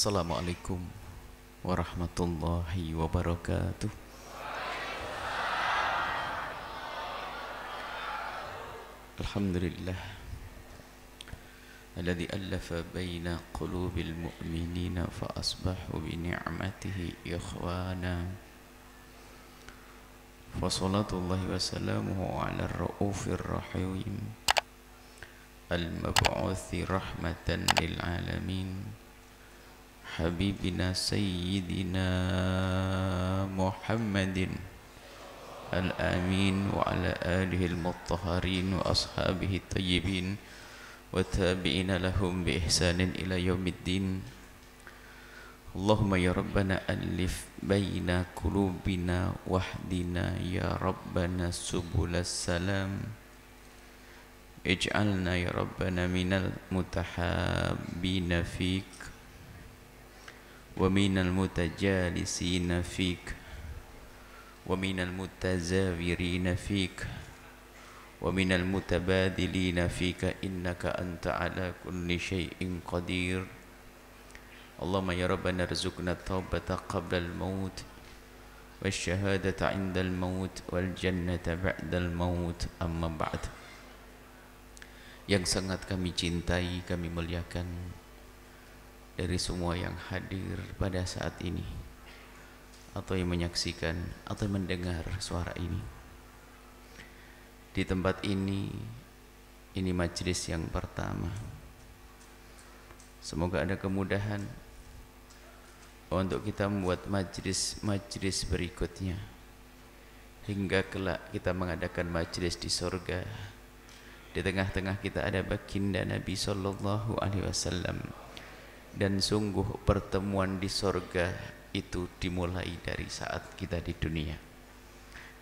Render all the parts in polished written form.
Assalamualaikum warahmatullahi wabarakatuh. Alhamdulillah alladzi allafa baina qulubil mu'minina fa asbahu bi ni'matihi ikhwana. Fa salatullahi wa salamuhu ala ar-raufir rahim al-mab'uthi rahmatan lil alamin habibina sayyidina Muhammadin al-amin wa ala alihi al-mutahharin wa ashabihi at-tayyibin wa tabi'ina lahum bi ihsanin ila yaumiddin. Allahumma ya rabbana alif baina qulubina wahdina ya rabbana subulas salam ij'alna ya rabbana minal mutahabbina fik wa minal mutajalisina fik wa minal mutazawirina fik wa minal mutabadilina fika innaka anta ala kulli syai'in qadir. Allahumma ya rabbana rizukna taubata qabla al-maut wasyahadata 'inda al-maut wal jannata ba'da al-maut, amma ba'd. Yang sangat kami cintai, kami muliakan, dari semua yang hadir pada saat ini atau yang menyaksikan atau mendengar suara ini. Di tempat ini majelis yang pertama. Semoga ada kemudahan untuk kita membuat majelis berikutnya hingga kelak kita mengadakan majelis di surga. Di tengah-tengah kita ada baginda Nabi sallallahu alaihi wasallam. Dan sungguh pertemuan di surga itu dimulai dari saat kita di dunia.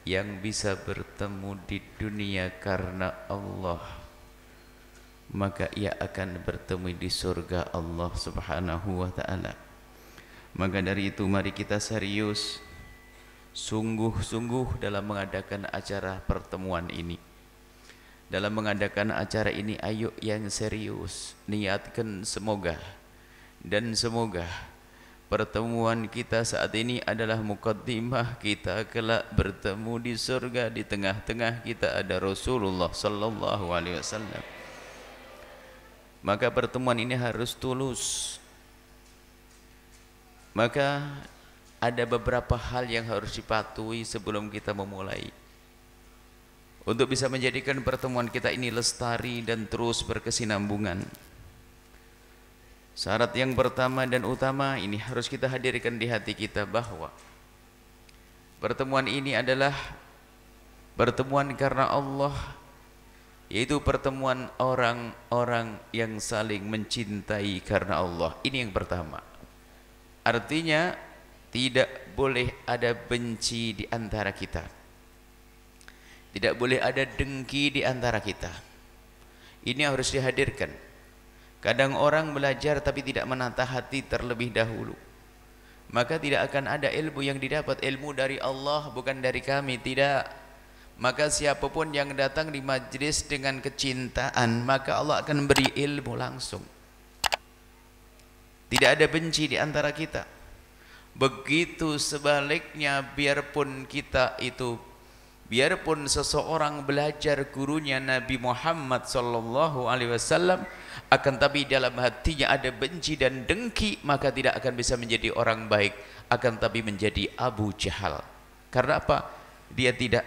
Yang bisa bertemu di dunia karena Allah, maka ia akan bertemu di surga Allah subhanahu wa ta'ala. Maka dari itu mari kita serius, sungguh-sungguh dalam mengadakan acara pertemuan ini. Dalam mengadakan acara ini ayo yang serius, niatkan semoga pertemuan kita saat ini adalah muqaddimah kita kelak bertemu di surga. Di tengah-tengah kita ada Rasulullah sallallahu alaihi wasallam. Maka pertemuan ini harus tulus. Maka ada beberapa hal yang harus dipatuhi sebelum kita memulai, untuk bisa menjadikan pertemuan kita ini lestari dan terus berkesinambungan. Syarat yang pertama dan utama ini harus kita hadirkan di hati kita, bahwa pertemuan ini adalah pertemuan karena Allah, yaitu pertemuan orang-orang yang saling mencintai karena Allah. Ini yang pertama. Artinya tidak boleh ada benci di antara kita, tidak boleh ada dengki di antara kita. Ini harus dihadirkan. Kadang orang belajar tapi tidak menata hati terlebih dahulu, maka tidak akan ada ilmu yang didapat. Ilmu dari Allah, bukan dari kami, tidak. Maka siapapun yang datang di majlis dengan kecintaan, maka Allah akan beri ilmu langsung. Tidak ada benci di antara kita. Begitu sebaliknya, biarpun seseorang belajar gurunya Nabi Muhammad sallallahu alaihi wasallam, akan tapi dalam hatinya ada benci dan dengki, maka tidak akan bisa menjadi orang baik, akan tapi menjadi Abu Jahal. Karena apa? Dia tidak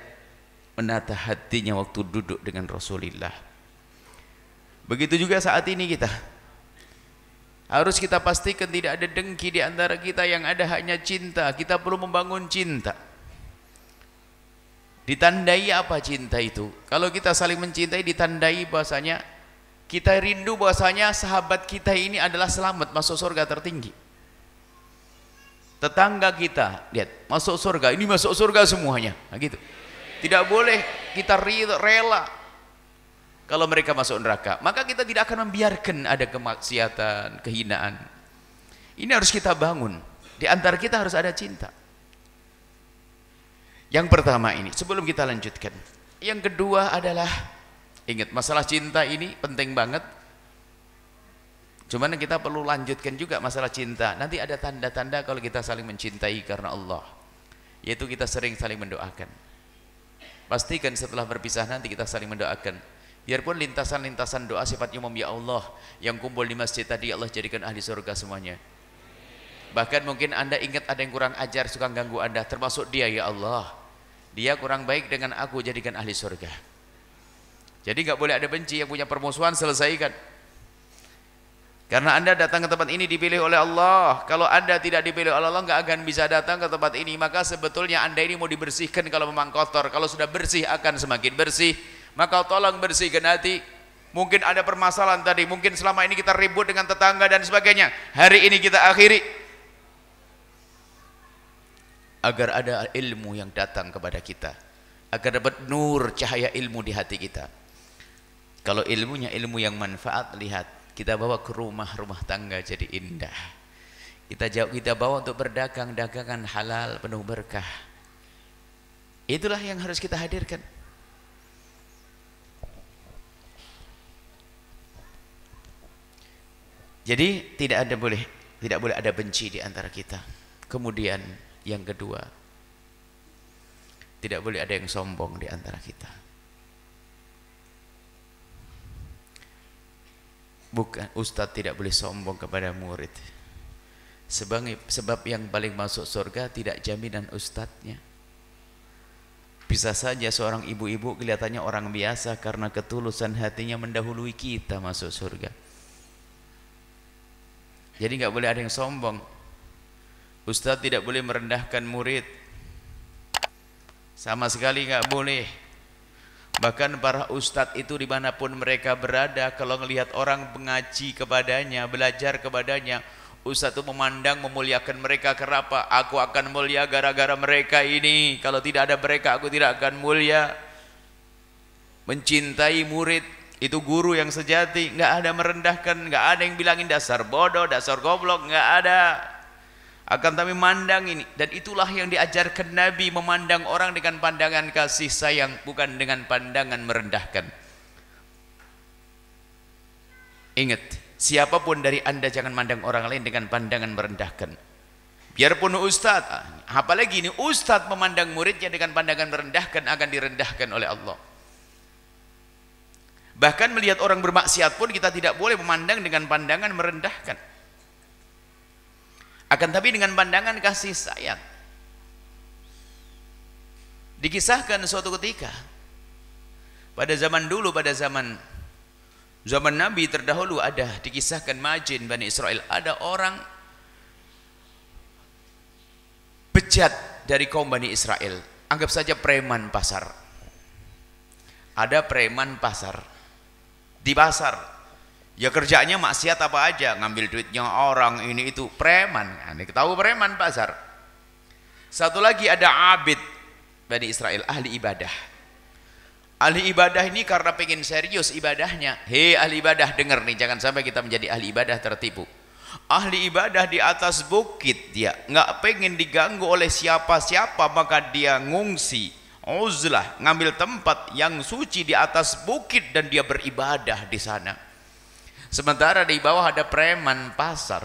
menata hatinya waktu duduk dengan Rasulullah. Begitu juga saat ini kita harus kita pastikan tidak ada dengki di antara kita, yang ada hanya cinta. Kita perlu membangun cinta. Ditandai apa cinta itu? Kalau kita saling mencintai, ditandai bahasanya kita rindu bahasanya sahabat kita ini adalah selamat masuk surga tertinggi. Tetangga kita, lihat, masuk surga, ini masuk surga semuanya. Nah, gitu. Tidak boleh kita rela kalau mereka masuk neraka. Maka kita tidak akan membiarkan ada kemaksiatan, kehinaan. Ini harus kita bangun. Di antara kita harus ada cinta. Yang pertama ini, sebelum kita lanjutkan. Yang kedua adalah, ingat, masalah cinta ini penting banget. Cuman kita perlu lanjutkan juga masalah cinta. Nanti ada tanda-tanda kalau kita saling mencintai karena Allah, yaitu kita sering saling mendoakan. Pastikan setelah berpisah nanti kita saling mendoakan. Biarpun lintasan-lintasan doa sifatnya umum, ya Allah, yang kumpul di masjid tadi Allah jadikan ahli surga semuanya. Bahkan mungkin Anda ingat ada yang kurang ajar, suka ganggu Anda, termasuk dia, ya Allah, dia kurang baik dengan aku, jadikan ahli surga. Jadi nggak boleh ada benci. Yang punya permusuhan selesaikan. Karena Anda datang ke tempat ini dipilih oleh Allah. Kalau Anda tidak dipilih oleh Allah, nggak akan bisa datang ke tempat ini. Maka sebetulnya Anda ini mau dibersihkan kalau memang kotor. Kalau sudah bersih akan semakin bersih. Maka tolong bersihkan hati. Mungkin ada permasalahan tadi, mungkin selama ini kita ribut dengan tetangga dan sebagainya. Hari ini kita akhiri, agar ada ilmu yang datang kepada kita, agar dapat nur cahaya ilmu di hati kita. Kalau ilmunya ilmu yang manfaat, lihat, kita bawa ke rumah tangga jadi indah. Kita bawa untuk berdagang, dagangan halal penuh berkah. Itulah yang harus kita hadirkan. Jadi tidak boleh ada benci di antara kita. Kemudian yang kedua, tidak boleh ada yang sombong di antara kita. Bukan, ustadz tidak boleh sombong kepada murid. Sebab yang paling masuk surga tidak jaminan ustadznya. Bisa saja seorang ibu-ibu kelihatannya orang biasa, karena ketulusan hatinya mendahului kita masuk surga. Jadi nggak boleh ada yang sombong. Ustadz tidak boleh merendahkan murid, sama sekali nggak boleh. Bahkan para ustadz itu dimanapun mereka berada, kalau melihat orang mengaji kepadanya, belajar kepadanya, ustadz itu memandang, memuliakan mereka. Kenapa? Aku akan mulia gara-gara mereka ini. Kalau tidak ada mereka, aku tidak akan mulia. Mencintai murid, itu guru yang sejati. Nggak ada merendahkan, nggak ada yang bilangin dasar bodoh, dasar goblok, nggak ada. Akan tapi mandang ini, dan itulah yang diajarkan Nabi, memandang orang dengan pandangan kasih sayang, bukan dengan pandangan merendahkan. Ingat, siapapun dari Anda jangan mandang orang lain dengan pandangan merendahkan. Biarpun ustadz, apalagi ini ustadz memandang muridnya dengan pandangan merendahkan, akan direndahkan oleh Allah. Bahkan melihat orang bermaksiat pun kita tidak boleh memandang dengan pandangan merendahkan. Akan tapi dengan pandangan kasih sayang. Dikisahkan suatu ketika, pada zaman dulu, pada zaman Nabi terdahulu, ada dikisahkan majin Bani Israel, ada orang bejat dari kaum Bani Israel. Anggap saja preman pasar. Ada preman pasar di pasar. Ya kerjanya maksiat apa aja, ngambil duitnya orang, ini itu, preman. Ini tahu preman pasar. Satu lagi ada abid Bani Israel, ahli ibadah. Ahli ibadah ini karena pengen serius ibadahnya. Hei ahli ibadah, dengar nih, jangan sampai kita menjadi ahli ibadah tertipu. Ahli ibadah di atas bukit, dia nggak pengen diganggu oleh siapa-siapa, maka dia ngungsi, uzlah, ngambil tempat yang suci di atas bukit dan dia beribadah di sana. Sementara di bawah ada preman pasar,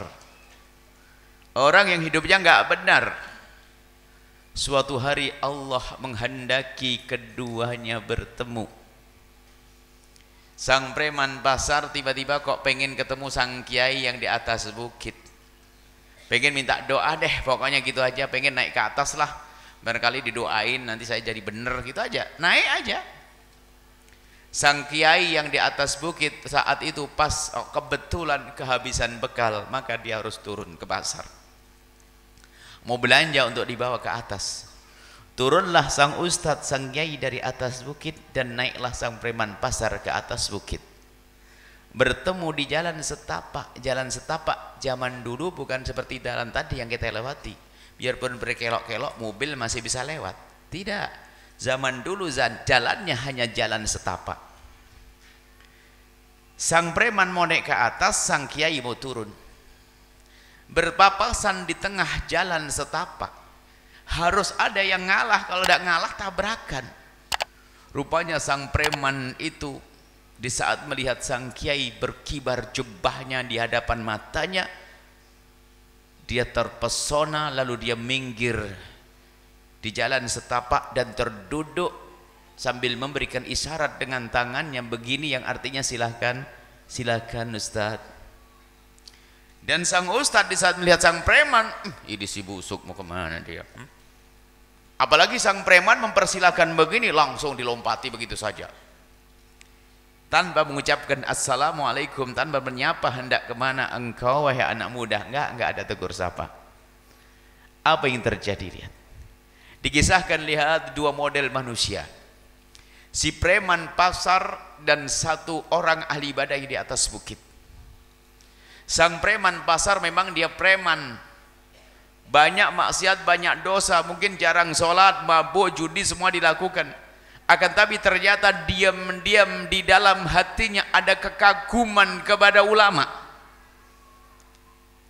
orang yang hidupnya nggak benar. Suatu hari Allah menghendaki keduanya bertemu. Sang preman pasar tiba-tiba kok pengen ketemu sang kiai yang di atas bukit. Pengen minta doa deh, pokoknya gitu aja, pengen naik ke atas lah. Barangkali didoain nanti saya jadi bener, gitu aja, naik aja. Sang kiai yang di atas bukit saat itu pas kebetulan kehabisan bekal, maka dia harus turun ke pasar. Mau belanja untuk dibawa ke atas. Turunlah sang ustadz, sang kiai dari atas bukit, dan naiklah sang preman pasar ke atas bukit. Bertemu di jalan setapak. Jalan setapak zaman dulu bukan seperti jalan tadi yang kita lewati. Biarpun berkelok-kelok mobil masih bisa lewat. Tidak. Zaman dulu jalannya hanya jalan setapak. Sang preman mau naik ke atas, sang kiai mau turun. Berpapasan di tengah jalan setapak. Harus ada yang ngalah, kalau tidak ngalah tabrakan. Rupanya sang preman itu Di saat melihat sang kiai berkibar jubahnya di hadapan matanya, dia terpesona, lalu dia minggir di jalan setapak dan terduduk sambil memberikan isyarat dengan tangannya begini, yang artinya silakan, silakan Ustaz. Dan sang Ustaz di saat melihat sang preman, ini si busuk mau kemana dia? Apalagi sang preman mempersilahkan begini, langsung dilompati begitu saja, tanpa mengucapkan assalamualaikum, tanpa menyapa, hendak kemana engkau wahai anak muda? Enggak ada tegur sapa. Apa yang terjadi? Lihat, dikisahkan, lihat dua model manusia, si preman pasar dan satu orang ahli ibadah di atas bukit. Sang preman pasar memang dia preman, banyak maksiat, banyak dosa, mungkin jarang sholat, mabuk, judi, semua dilakukan. Akan tapi ternyata diam-diam di dalam hatinya ada kekaguman kepada ulama,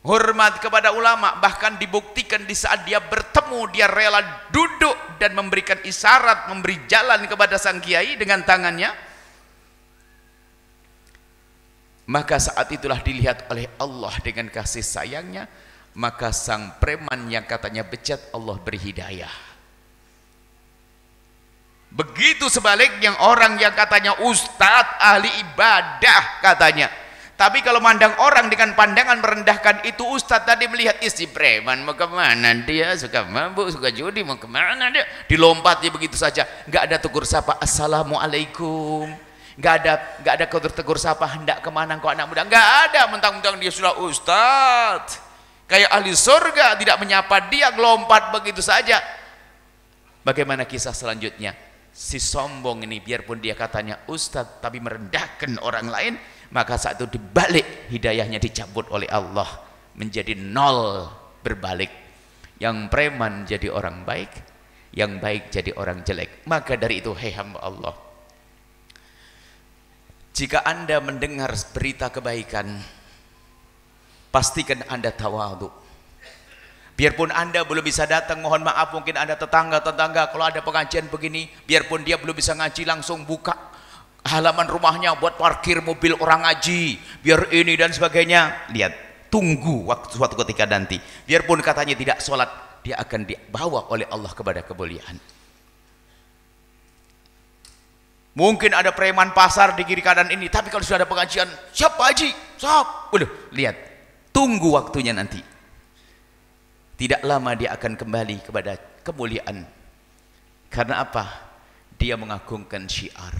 hormat kepada ulama. Bahkan dibuktikan di saat dia bertemu, dia rela duduk dan memberikan isyarat, memberi jalan kepada sang kiai dengan tangannya. Maka saat itulah dilihat oleh Allah dengan kasih sayangnya, maka sang preman yang katanya bejat, Allah beri hidayah. Begitu sebaliknya orang yang katanya ustadz, ahli ibadah katanya, tapi kalau mandang orang dengan pandangan merendahkan, itu ustadz tadi melihat isi preman mau kemana dia, suka mabuk, suka judi, mau kemana dia, dilompati begitu saja, nggak ada tegur sapa assalamualaikum, nggak ada tegur sapa hendak kemana engkau anak muda, nggak ada. Mentang-mentang dia sudah ustadz kayak ahli surga, tidak menyapa dia, gelompat begitu saja. Bagaimana kisah selanjutnya? Si sombong ini, biarpun dia katanya ustadz tapi merendahkan orang lain, maka saat itu dibalik, hidayahnya dicabut oleh Allah menjadi nol, berbalik. Yang preman jadi orang baik, yang baik jadi orang jelek. Maka dari itu, hei hamba Allah, jika Anda mendengar berita kebaikan, pastikan Anda tawadhu. Biarpun Anda belum bisa datang, mohon maaf, mungkin ada tetangga-tetangga kalau ada pengajian begini, biarpun dia belum bisa ngaji, langsung buka halaman rumahnya buat parkir mobil orang ngaji, biar ini dan sebagainya. Lihat, tunggu waktu suatu ketika nanti, biarpun katanya tidak sholat, dia akan dibawa oleh Allah kepada kemuliaan. Mungkin ada preman pasar di kiri kanan ini, tapi kalau sudah ada pengajian, siapa haji? Siap. Lihat, tunggu waktunya nanti. Tidak lama dia akan kembali kepada kemuliaan. Karena apa? Dia mengagungkan syiar.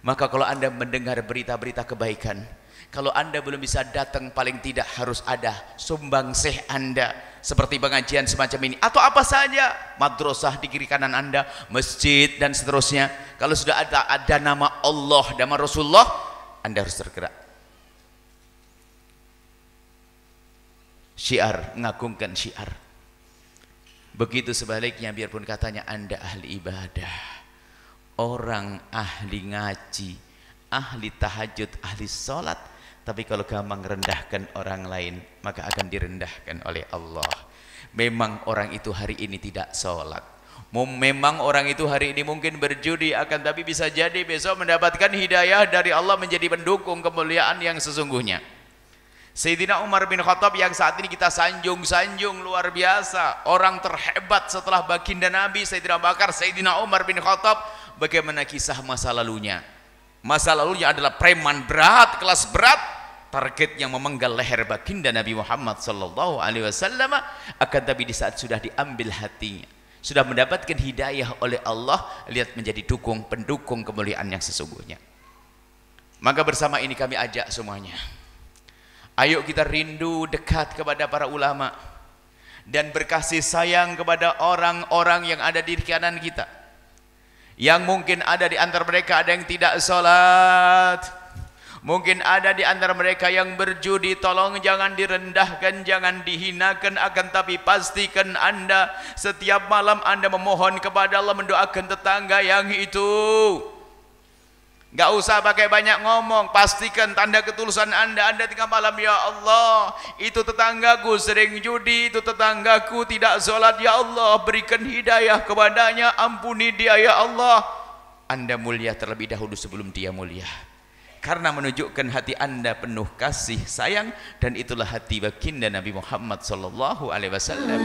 Maka kalau Anda mendengar berita-berita kebaikan, kalau Anda belum bisa datang, paling tidak harus ada sumbangsih Anda, seperti pengajian semacam ini, atau apa saja, madrasah di kiri kanan Anda, masjid dan seterusnya. Kalau sudah ada nama Allah, nama Rasulullah, Anda harus tergerak. Syiar, mengagungkan syiar. Begitu sebaliknya, biarpun katanya Anda ahli ibadah, orang ahli ngaji, ahli tahajud, ahli sholat, tapi kalau gampang merendahkan orang lain, maka akan direndahkan oleh Allah. Memang orang itu hari ini tidak sholat, memang orang itu hari ini mungkin berjudi, akan tapi bisa jadi besok mendapatkan hidayah dari Allah menjadi pendukung kemuliaan yang sesungguhnya. Sayyidina Umar bin Khattab yang saat ini kita sanjung-sanjung luar biasa, orang terhebat setelah baginda Nabi Sayyidina Abu Bakar, Sayyidina Umar bin Khattab. Bagaimana kisah masa lalunya? Masa lalunya adalah preman berat, kelas berat, target yang memenggal leher baginda Nabi Muhammad sallallahu alaihi wasallam. Akan tapi di saat sudah diambil hatinya, sudah mendapatkan hidayah oleh Allah, lihat menjadi pendukung kemuliaan yang sesungguhnya. Maka bersama ini kami ajak semuanya, ayo kita rindu dekat kepada para ulama dan berkasih sayang kepada orang-orang yang ada di kanan kita, yang mungkin ada di antara mereka ada yang tidak sholat, mungkin ada di antara mereka yang berjudi. Tolong jangan direndahkan, jangan dihinakan, akan tapi pastikan Anda setiap malam Anda memohon kepada Allah, mendoakan tetangga yang itu. Gak usah pakai banyak ngomong, pastikan tanda ketulusan Anda tinggal malam, ya Allah, itu tetanggaku sering judi, itu tetanggaku tidak sholat, ya Allah berikan hidayah kepadanya, ampuni dia ya Allah. Anda mulia terlebih dahulu sebelum dia mulia. karena menunjukkan hati anda penuh kasih sayang, dan itulah hati baginda Nabi Muhammad sallallahu alaihi wasallam.